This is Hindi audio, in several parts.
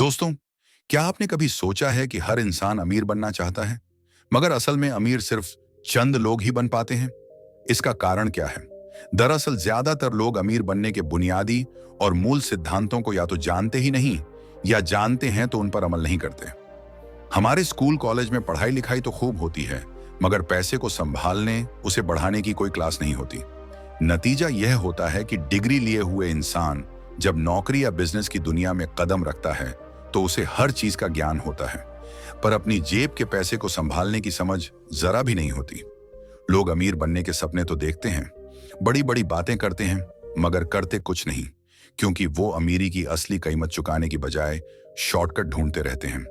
दोस्तों, क्या आपने कभी सोचा है कि हर इंसान अमीर बनना चाहता है, मगर असल में अमीर सिर्फ चंद लोग ही बन पाते हैं? इसका कारण क्या है? दरअसल ज्यादातर लोग अमीर बनने के बुनियादी और मूल सिद्धांतों को या तो जानते ही नहीं, या जानते हैं तो उन पर अमल नहीं करते। हमारे स्कूल कॉलेज में पढ़ाई लिखाई तो खूब होती है, मगर पैसे को संभालने, उसे बढ़ाने की कोई क्लास नहीं होती। नतीजा यह होता है कि डिग्री लिए हुए इंसान जब नौकरी या बिजनेस की दुनिया में कदम रखता है तो उसे हर चीज का ज्ञान होता है, पर अपनी जेब के पैसे को संभालने की समझ जरा भी नहीं होती। लोग अमीर बनने के सपने तो देखते हैं, बड़ी बड़ी बातें करते हैं, मगर करते कुछ नहीं, क्योंकि वो अमीरी की असली कीमत चुकाने की बजाय शॉर्टकट ढूंढते रहते हैं।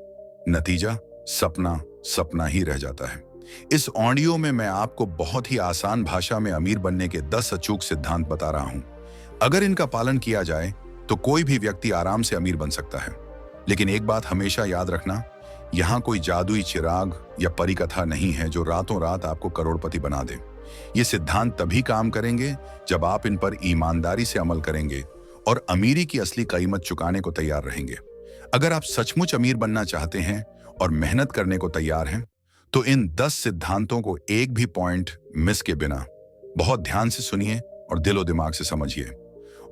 नतीजा सपना सपना ही रह जाता है। इस ऑडियो में मैं आपको बहुत ही आसान भाषा में अमीर बनने के 10 अचूक सिद्धांत बता रहा हूं। अगर इनका पालन किया जाए तो कोई भी व्यक्ति आराम से अमीर बन सकता है। लेकिन एक बात हमेशा याद रखना, यहाँ कोई जादुई चिराग या परी कथा नहीं है जो रातों रात आपको करोड़पति बना दे। ये सिद्धांत तभी काम करेंगे जब आप इन पर ईमानदारी से अमल करेंगे और अमीरी की असली कीमत चुकाने को तैयार रहेंगे। अगर आप सचमुच अमीर बनना चाहते हैं और मेहनत करने को तैयार हैं, तो इन 10 सिद्धांतों को एक भी पॉइंट मिस के बिना बहुत ध्यान से सुनिए और दिलो दिमाग से समझिए।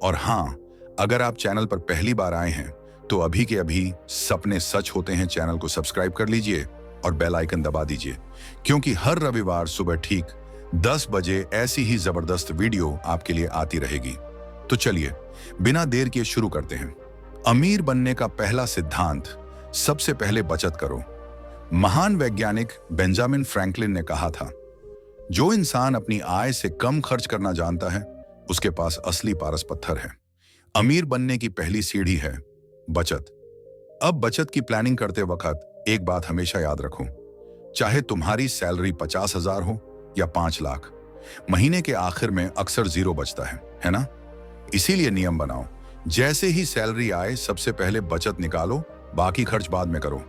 और हाँ, अगर आप चैनल पर पहली बार आए हैं तो अभी के अभी सपने सच होते हैं चैनल को सब्सक्राइब कर लीजिए और बेल आइकन दबा दीजिए, क्योंकि हर रविवार सुबह ठीक 10 बजे ऐसी ही जबरदस्त वीडियो आपके लिए आती रहेगी। तो चलिए बिना देर किए शुरू करते हैं। अमीर बनने का पहला सिद्धांत, सबसे पहले बचत करो। महान वैज्ञानिक बेंजामिन फ्रैंकलिन ने कहा था, जो इंसान अपनी आय से कम खर्च करना जानता है उसके पास असली पारस पत्थर है। अमीर बनने की पहली सीढ़ी है बचत। अब बचत की प्लानिंग करते वक्त एक बात हमेशा याद रखो, चाहे तुम्हारी सैलरी 50,000 हो या 5 लाख, महीने के आखिर में अक्सर जीरो बचता है ना? इसीलिए नियम बनाओ, जैसे ही सैलरी आए सबसे पहले बचत निकालो, बाकी खर्च बाद में करो,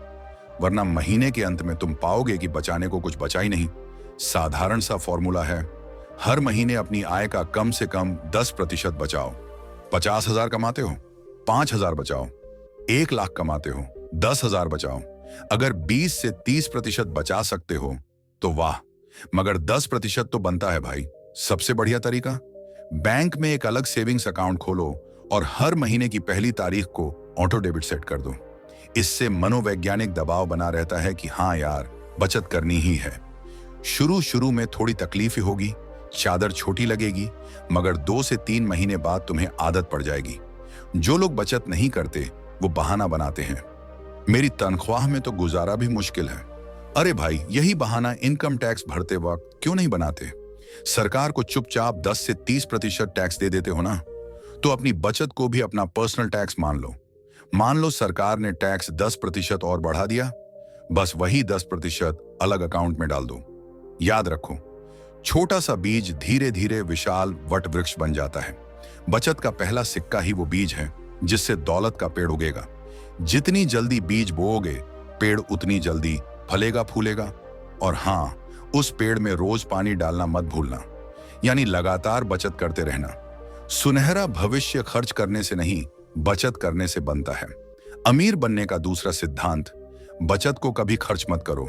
वरना महीने के अंत में तुम पाओगे कि बचाने को कुछ बचा ही नहीं। साधारण सा फॉर्मूला है, हर महीने अपनी आय का कम से कम 10% बचाओ। 50,000 कमाते हो, 5,000 बचाओ। 1 लाख कमाते हो, 10,000 बचाओ। अगर 20 से 30% बचा सकते हो तो वाह, मगर 10% तो बनता है भाई। सबसे बढ़िया तरीका, बैंक में एक अलग सेविंग्स अकाउंट खोलो और हर महीने की पहली तारीख को ऑटो डेबिट सेट कर दो। इससे मनोवैज्ञानिक दबाव बना रहता है कि हाँ यार, बचत करनी ही है। शुरू शुरू में थोड़ी तकलीफ ही होगी, चादर छोटी लगेगी, मगर 2 से 3 महीने बाद तुम्हें आदत पड़ जाएगी। जो लोग बचत नहीं करते वो बहाना बनाते हैं, मेरी तनख्वाह में तो गुजारा भी मुश्किल है। अरे भाई, यही बहाना इनकम टैक्स भरते वक्त क्यों नहीं बनाते? सरकार को चुपचाप 10 से 30% टैक्स दे देते हो ना, तो अपनी बचत को भी अपना पर्सनल टैक्स मान लो। मान लो सरकार ने टैक्स 10% और बढ़ा दिया, बस वही 10% अलग अकाउंट में डाल दो। याद रखो, छोटा सा बीज धीरे धीरे विशाल वट वृक्ष बन जाता है। बचत का पहला सिक्का ही वो बीज है जिससे दौलत का पेड़ उगेगा। जितनी जल्दी बीज बोओगे, पेड़ उतनी जल्दी फलेगा फूलेगा। और हाँ, उस पेड़ में रोज पानी डालना मत भूलना, यानी लगातार बचत करते रहना। सुनहरा भविष्य खर्च करने से नहीं, बचत करने से बनता है। अमीर बनने का दूसरा सिद्धांत, बचत को कभी खर्च मत करो।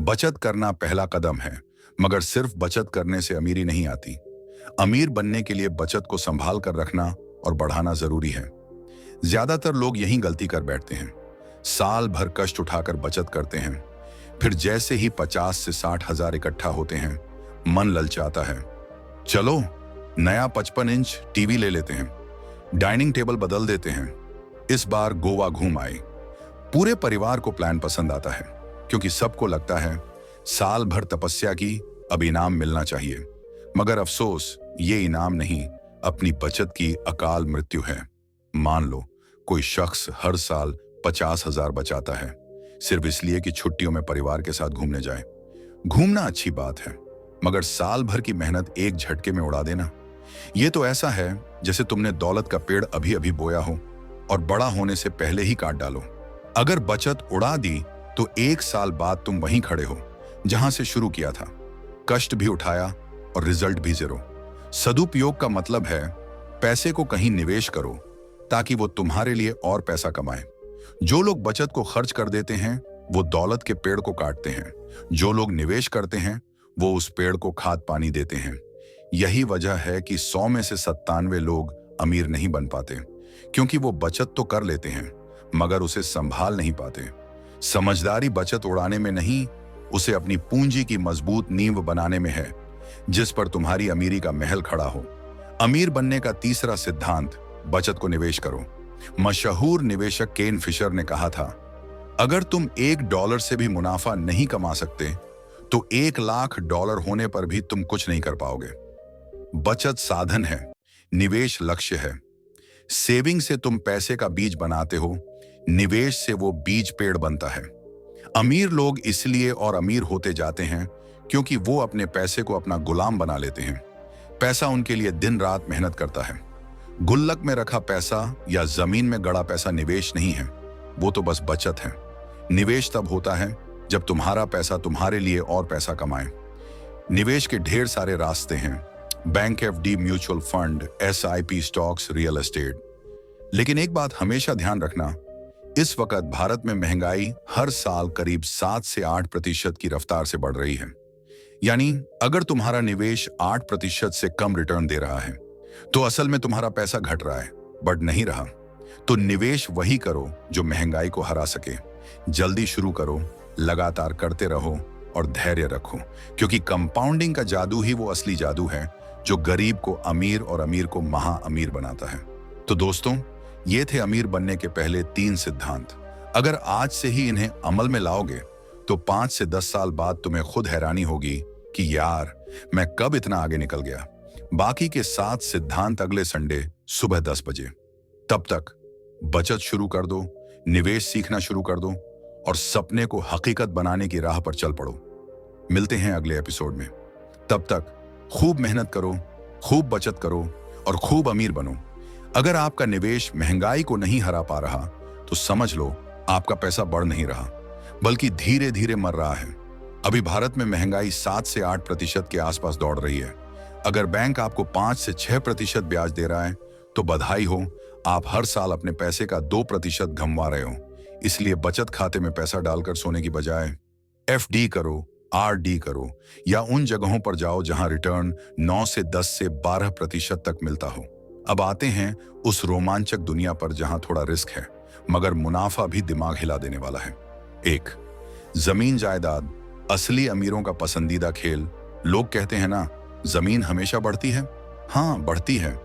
बचत करना पहला कदम है, मगर सिर्फ बचत करने से अमीरी नहीं आती। अमीर बनने के लिए बचत को संभाल कर रखना और बढ़ाना जरूरी है। ज्यादातर लोग यही गलती कर बैठते हैं, साल भर कष्ट उठाकर बचत करते हैं, फिर जैसे ही 50 से 60,000 इकट्ठा होते हैं, मन ललचाता है, चलो नया 55 इंच टीवी ले लेते हैं, डाइनिंग टेबल बदल देते हैं, इस बार गोवा घूम आए। पूरे परिवार को प्लान पसंद आता है, क्योंकि सबको लगता है साल भर तपस्या की, अब इनाम मिलना चाहिए। मगर अफसोस, ये इनाम नहीं, अपनी बचत की अकाल मृत्यु है। मान लो कोई शख्स हर साल 50,000 बचाता है, सिर्फ इसलिए कि छुट्टियों में परिवार के साथ घूमने जाए। घूमना अच्छी बात है, मगर साल भर की मेहनत एक झटके में उड़ा देना, ये तो ऐसा है जैसे तुमने दौलत का पेड़ अभी अभी बोया हो और बड़ा होने से पहले ही काट डालो। अगर बचत उड़ा दी तो 1 साल बाद तुम वहीं खड़े हो जहां से शुरू किया था, कष्ट भी उठाया और रिजल्ट भी जीरो। सदुपयोग का मतलब है पैसे को कहीं निवेश करो ताकि वो तुम्हारे लिए और पैसा कमाए। जो लोग बचत को खर्च कर देते हैं वो दौलत के पेड़ को काटते हैं। जो लोग निवेश करते हैं वो उस पेड़ को खाद पानी देते हैं। यही वजह है कि 100 में से 97 लोग अमीर नहीं बन पाते, क्योंकि वो बचत तो कर लेते हैं मगर उसे संभाल नहीं पाते। समझदारी बचत उड़ाने में नहीं, उसे अपनी पूंजी की मजबूत नींव बनाने में है, जिस पर तुम्हारी अमीरी का महल खड़ा हो। अमीर बनने का तीसरा सिद्धांत, बचत को निवेश करो। मशहूर निवेशक केन फिशर ने कहा था, अगर तुम $1 से भी मुनाफा नहीं कमा सकते तो $1,00,000 होने पर भी तुम कुछ नहीं कर पाओगे। बचत साधन है, निवेश लक्ष्य है। सेविंग से तुम पैसे का बीज बनाते हो, निवेश से वो बीज पेड़ बनता है। अमीर लोग इसलिए और अमीर होते जाते हैं क्योंकि वो अपने पैसे को अपना गुलाम बना लेते हैं। पैसा उनके लिए दिन रात मेहनत करता है। गुल्लक में रखा पैसा या जमीन में गड़ा पैसा निवेश नहीं है, वो तो बस बचत है। निवेश तब होता है जब तुम्हारा पैसा तुम्हारे लिए और पैसा कमाए। निवेश के ढेर सारे रास्ते हैं, bank FD, mutual fund, SIP, stocks, real estate. लेकिन एक बात हमेशा ध्यान रखना, इस वक्त भारत में महंगाई हर साल करीब 7 से 8% की रफ्तार से बढ़ रही है। यानी अगर तुम्हारा निवेश 8% से कम रिटर्न दे रहा है तो असल में तुम्हारा पैसा घट रहा है, बढ़ नहीं रहा। तो निवेश वही करो जो महंगाई को हरा सके। जल्दी शुरू करो, लगातार करते रहो और धैर्य रखो, क्योंकि कंपाउंडिंग का जादू ही वो असली जादू है जो गरीब को अमीर और अमीर को महा अमीर बनाता है। तो दोस्तों, ये थे अमीर बनने के पहले 3 सिद्धांत। अगर आज से ही इन्हें अमल में लाओगे तो 5 से 10 साल बाद तुम्हें खुद हैरानी होगी कि यार, मैं कब इतना आगे निकल गया। बाकी के 7 सिद्धांत अगले संडे सुबह 10 बजे। तब तक बचत शुरू कर दो, निवेश सीखना शुरू कर दो और सपने को हकीकत बनाने की राह पर चल पड़ो। मिलते हैं अगले एपिसोड में। तब तक खूब मेहनत करो, खूब बचत करो और खूब अमीर बनो। अगर आपका निवेश महंगाई को नहीं हरा पा रहा तो समझ लो आपका पैसा बढ़ नहीं रहा, बल्कि धीरे धीरे मर रहा है। अभी भारत में महंगाई 7 से 8% के आसपास दौड़ रही है। अगर बैंक आपको 5 से 6% ब्याज दे रहा है तो बधाई हो, आप हर साल अपने पैसे का 2% गंवा रहे हो। इसलिए बचत खाते में पैसा डालकर सोने की बजाय FD करो, RD करो या उन जगहों पर जाओ जहां रिटर्न 9 से 10 से 12% तक मिलता हो। अब आते हैं उस रोमांचक दुनिया पर जहां थोड़ा रिस्क है मगर मुनाफा भी दिमाग हिला देने वाला है। 1, जमीन जायदाद, असली अमीरों का पसंदीदा खेल। लोग कहते हैं ना, जमीन हमेशा बढ़ती है। हाँ, बढ़ती है,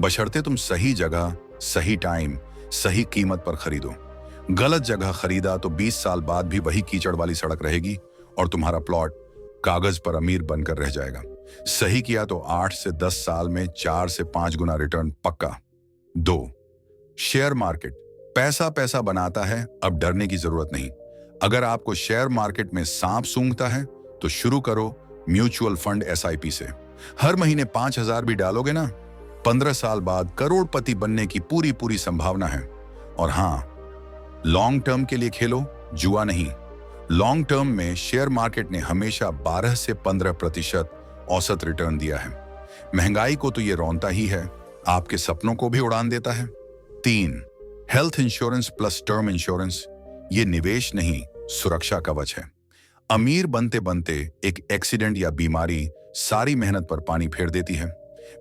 बशर्ते तुम सही जगह, सही टाइम, सही कीमत पर खरीदो। गलत जगह खरीदा तो 20 साल बाद भी वही कीचड़ वाली सड़क रहेगी और तुम्हारा प्लॉट कागज पर अमीर बनकर रह जाएगा। सही किया तो 8 से 10 साल में 4 से 5 गुना रिटर्न पक्का। 2, शेयर मार्केट। पैसा पैसा बनाता है, अब डरने की जरूरत नहीं। अगर आपको शेयर मार्केट में सांप सूंघता है तो शुरू करो म्यूचुअल फंड SIP से। हर महीने 5,000 भी डालोगे ना, 15 साल बाद करोड़पति बनने की पूरी संभावना है। और हाँ, लॉन्ग टर्म के लिए खेलो, जुआ नहीं। लॉन्ग टर्म में शेयर मार्केट ने हमेशा 12 से 15% औसत रिटर्न दिया है। महंगाई को तो ये रौंता ही है, आपके सपनों को भी उड़ान देता है। 3, health insurance plus term insurance. ये निवेश नहीं, सुरक्षा कवच है। अमीर बनते बनते एक एक्सीडेंट या बीमारी सारी मेहनत पर पानी फेर देती है।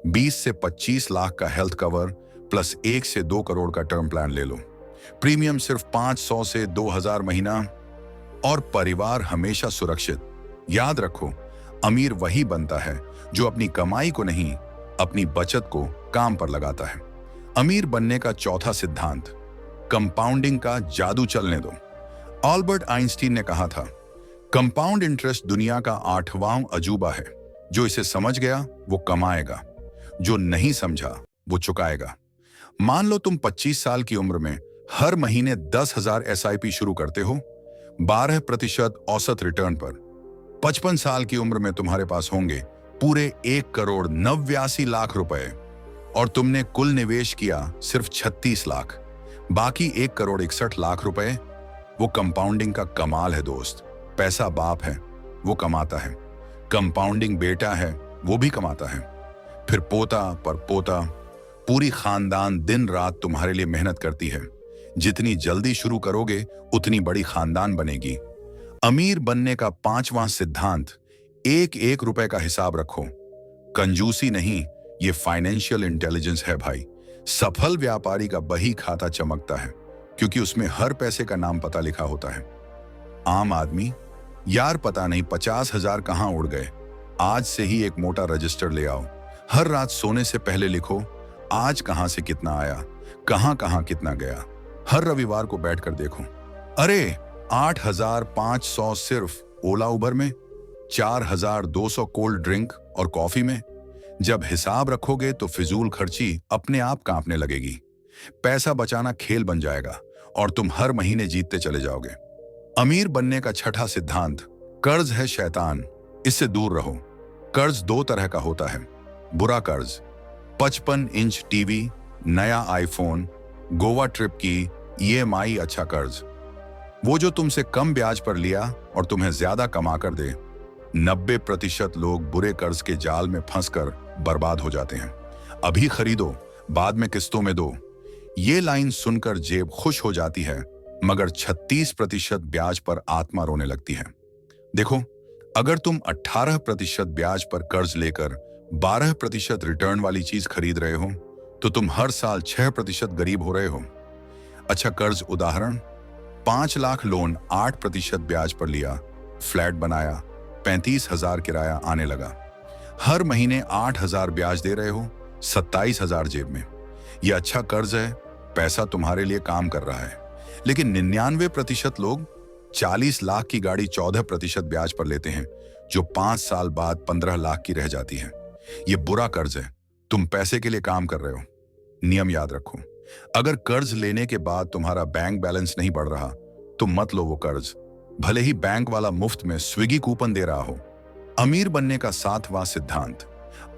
20 से 25 लाख का हेल्थ कवर प्लस 1 से 2 करोड़ का टर्म प्लान ले लो। प्रीमियम सिर्फ 500 से 2,000 महीना और परिवार हमेशा सुरक्षित। याद रखो, अमीर वही बनता है जो अपनी कमाई को नहीं, अपनी बचत को काम पर लगाता है। अमीर बनने का चौथा सिद्धांत, कंपाउंडिंग का जादू चलने दो। अल्बर्ट आइंस्टीन ने कहा था, कंपाउंड इंटरेस्ट दुनिया का 8वां अजूबा है। जो इसे समझ गया वो कमाएगा, जो नहीं समझा वो चुकाएगा। मान लो तुम 25 साल की उम्र में हर महीने 10,000 SIP शुरू करते हो, 12% औसत रिटर्न पर। 55 साल की उम्र में तुम्हारे पास होंगे पूरे 1,89,00,000 रुपए और तुमने कुल निवेश किया सिर्फ 36 लाख। बाकी 1,61,00,000 रुपए। वो कंपाउंडिंग का कमाल है दोस्त। पैसा बाप है, वो कमाता है। कंपाउंडिंग बेटा है, वो भी कमाता है। फिर पोता पर पोता, पूरी खानदान दिन रात तुम्हारे लिए मेहनत करती है। जितनी जल्दी शुरू करोगे उतनी बड़ी खानदान बनेगी। अमीर बनने का पांचवां सिद्धांत, एक एक रुपए का हिसाब रखो। कंजूसी नहीं, ये फाइनेंशियल इंटेलिजेंस है भाई। सफल व्यापारी का बही खाता चमकता है क्योंकि उसमें हर पैसे का नाम पता लिखा होता है। आम आदमी, यार पता नहीं 50,000 कहां उड़ गए, आज से ही एक मोटा रजिस्टर ले आओ। हर रात सोने से पहले लिखो, आज कहां से कितना आया, कहां कहां कितना गया। हर रविवार को बैठकर देखो, अरे 8,500 सिर्फ ओला उबर में, 4,200 कोल्ड ड्रिंक और कॉफी में। जब हिसाब रखोगे तो फिजूल खर्ची अपने आप कांपने लगेगी। पैसा बचाना खेल बन जाएगा और तुम हर महीने जीतते चले जाओगे। अमीर बनने का छठा सिद्धांत, कर्ज है शैतान, इससे दूर रहो। कर्ज दो तरह का होता है। बुरा कर्ज, 55 इंच टीवी, नया आईफोन, गोवा ट्रिप की ईएमआई। अच्छा कर्ज, वो जो तुमसे कम ब्याज पर लिया और तुम्हें ज्यादा कमा कर दे। 90% लोग बुरे कर्ज के जाल में फंसकर बर्बाद हो जाते हैं। अभी खरीदो, बाद में किस्तों में दो। ये लाइन सुनकर जेब खुश हो जाती है, मगर 36% ब्याज पर आत्मा रोने लगती है। देखो, अगर तुम 18% ब्याज पर कर्ज लेकर 12% रिटर्न वाली चीज खरीद रहे हो तो तुम हर साल 6% गरीब हो रहे हो। अच्छा कर्ज उदाहरण, 5 लाख लोन, 8% ब्याज पर लिया, फ्लैट बनाया, 35,000 किराया आने लगा। हर महीने 8,000 ब्याज दे रहे हो, 27,000 जेब में। यह अच्छा कर्ज है, पैसा तुम्हारे लिए काम कर रहा है। लेकिन 99% लोग 40 लाख की गाड़ी 14% ब्याज पर लेते हैं, जो 5 साल बाद 15 लाख की रह जाती है। यह बुरा कर्ज है, तुम पैसे के लिए काम कर रहे हो। नियम याद रखो, अगर कर्ज लेने के बाद तुम्हारा बैंक बैलेंस नहीं बढ़ रहा तो मत लो वो कर्ज, भले ही बैंक वाला मुफ्त में स्विगी कूपन दे रहा हो। अमीर बनने का 7वां सिद्धांत,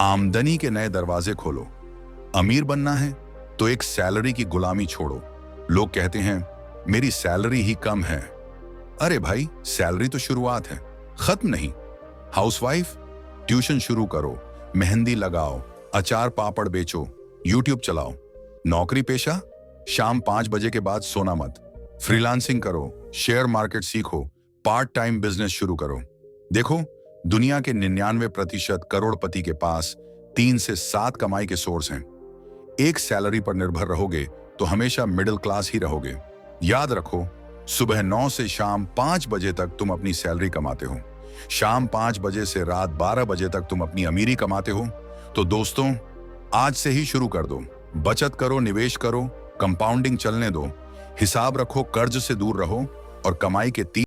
आमदनी के नए दरवाजे खोलो। अमीर बनना है तो एक सैलरी की गुलामी छोड़ो। लोग कहते हैं मेरी सैलरी ही कम है। अरे भाई, सैलरी तो शुरुआत है, खत्म नहीं। हाउसवाइफ, ट्यूशन शुरू करो, मेहंदी लगाओ, अचार पापड़ बेचो, यूट्यूब चलाओ। नौकरी पेशा, शाम 5 बजे के बाद सोना मत। फ्रीलांसिंग करो, शेयर मार्केट सीखो, पार्ट टाइम बिजनेस शुरू करो। देखो, दुनिया के 99% करोड़पति के पास 3 से 7 कमाई के सोर्स हैं। एक सैलरी पर निर्भर रहोगे तो हमेशा मिडिल क्लास ही रहोगे। याद रखो, सुबह 9 से शाम 5 बजे तक तुम अपनी सैलरी कमाते हो, शाम 5 बजे से रात 12 बजे तक तुम अपनी अमीरी कमाते हो। तो दोस्तों, आज से ही शुरू कर दो। बचत करो, निवेश करो, कंपाउंडिंग चलने दो, हिसाब रखो, कर्ज से दूर रहो और कमाई के